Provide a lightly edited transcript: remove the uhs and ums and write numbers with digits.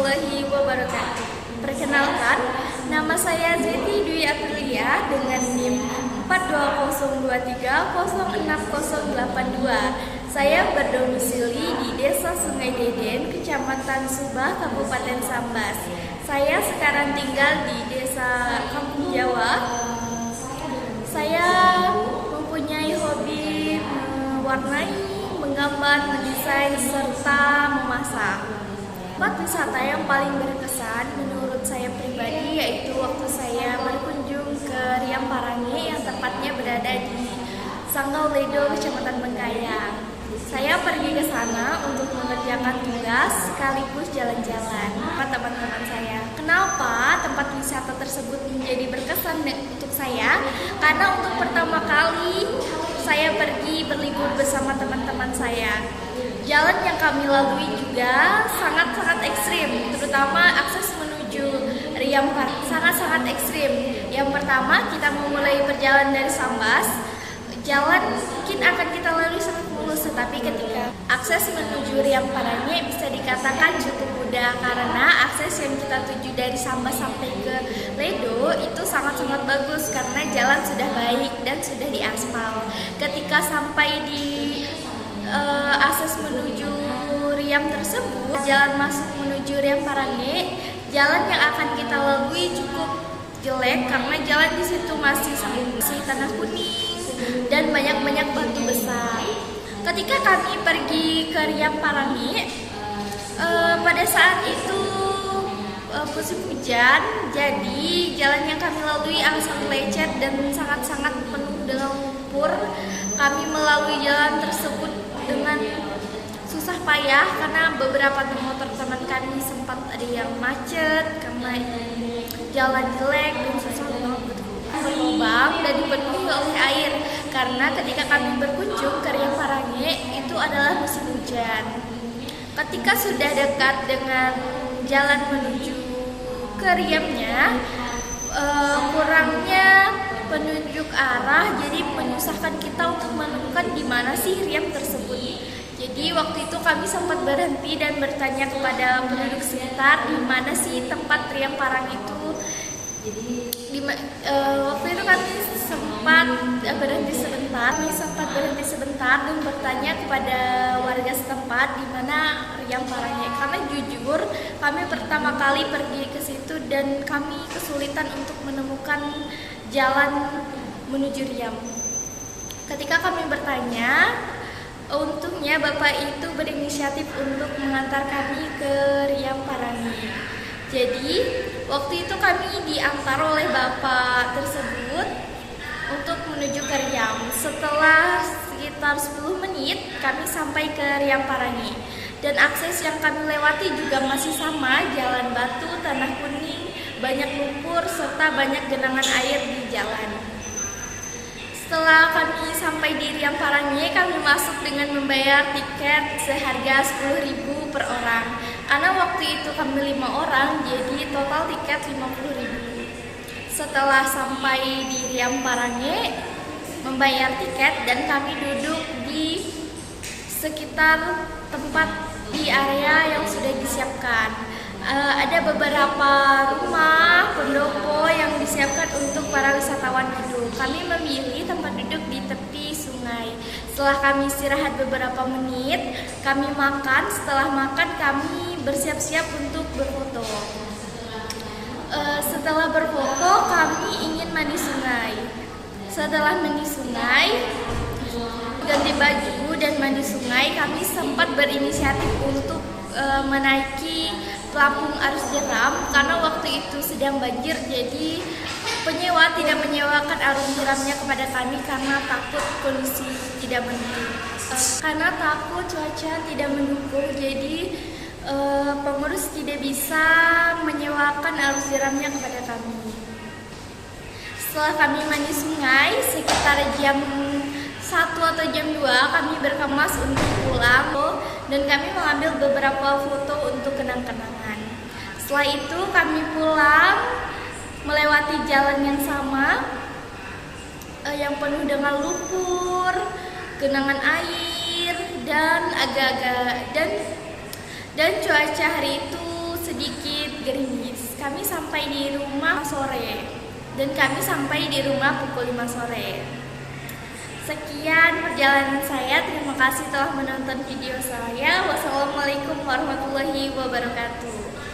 warahmatullahi wabarakatuh. Perkenalkan, nama saya Zeti Dwi Aprilia dengan NIM 42023060082. Saya berdomisili di Desa Sungai Deden, Kecamatan Subah, Kabupaten Sambas. Saya sekarang tinggal di Desa Kampung Jawa. Saya mempunyai hobi mewarnai, menggambar, mendesain, serta memasak. Tempat wisata yang paling berkesan menurut saya pribadi yaitu waktu saya berkunjung ke Riam Parange yang tepatnya berada di Sanggau Ledo, Kecamatan Bengkayang. Saya pergi ke sana untuk mengerjakan tugas sekaligus jalan-jalan sama teman-teman saya. Kenapa tempat wisata tersebut menjadi berkesan untuk saya? Karena untuk pertama kali saya pergi berlibur bersama teman-teman saya. Jalan yang kami lalui juga sangat-sangat ekstrim, terutama akses menuju Riam Parange sangat-sangat ekstrim. Yang pertama, kita memulai perjalanan dari Sambas. Jalan mungkin akan kita lalui sangat mulus, tetapi ketika akses menuju Riam Parange bisa dikatakan cukup mudah karena akses yang kita tuju dari Sambas sampai ke Ledo itu sangat-sangat bagus karena jalan sudah baik dan sudah diaspal. Ketika sampai di akses menuju Riam tersebut, jalan masuk menuju Riam Parange, jalan yang akan kita lalui cukup jelek karena jalan di situ masih tanah kuning dan banyak batu besar. Ketika kami pergi ke Riam Parange, pada saat itu musim hujan, jadi jalan yang kami lalui sangat lecet dan sangat-sangat penuh dengan lumpur. Kami melalui jalan tersebut dengan susah payah karena beberapa motor teman kami sempat ada yang macet karena jalan jelek dan susah banget berlubang dan dipenuhi oleh air karena ketika kami berkunjung ke Riam Parange itu adalah musim hujan. Ketika sudah dekat dengan jalan menuju ke Riamnya, kurangnya penunjuk arah jadi menyusahkan kita untuk menemukan di mana sih Riam tersebut. Jadi waktu itu kami sempat berhenti dan bertanya kepada penduduk sekitar di mana sih tempat Riam Parange itu. Waktu itu kami sempat berhenti sebentar dan bertanya kepada warga setempat di mana Riam Parange. Karena jujur kami pertama kali pergi ke situ dan kami kesulitan untuk menemukan jalan menuju Riam. Ketika kami bertanya, untungnya Bapak itu berinisiatif untuk mengantar kami ke Riam Parange. Jadi waktu itu kami diantar oleh Bapak tersebut untuk menuju ke Riam. Setelah sekitar 10 menit kami sampai ke Riam Parange. Dan akses yang kami lewati juga masih sama, jalan batu, tanah kuning, banyak lumpur, serta banyak genangan air di jalan. Setelah kami sampai di Riam Parange, kami masuk dengan membayar tiket seharga 10.000 per orang. Karena waktu itu kami 5 orang, jadi total tiket 50.000. Setelah sampai di Riam Parange, membayar tiket dan kami duduk di sekitar tempat di area yang sudah disiapkan. Ada beberapa rumah pendopo yang disiapkan untuk para wisatawan duduk. Kami memilih tempat duduk di tepi sungai. Setelah kami istirahat beberapa menit, kami makan. Setelah makan, kami bersiap-siap untuk berfoto. Setelah berfoto, kami ingin mandi sungai. Setelah mandi sungai, ganti baju dan mandi sungai, kami sempat berinisiatif untuk menaiki pelampung arus jeram karena waktu itu sedang banjir, jadi penyewa tidak menyewakan arus jeramnya kepada kami karena takut kondisi tidak mendukung. Karena takut cuaca tidak mendukung, jadi pengurus tidak bisa menyewakan arus jeramnya kepada kami. Setelah kami mandi sungai sekitar jam 1 atau jam 2 kami berkemas untuk pulang dan kami mengambil beberapa foto untuk kenang-kenangan. Setelah itu kami pulang melewati jalan yang sama yang penuh dengan lumpur, genangan air dan agak-agak dan cuaca hari itu sedikit gerimis. Kami sampai di rumah sore dan kami sampai di rumah pukul 5 sore. Sekian perjalanan saya. Terima kasih telah menonton video saya. Wassalamualaikum warahmatullahi wabarakatuh.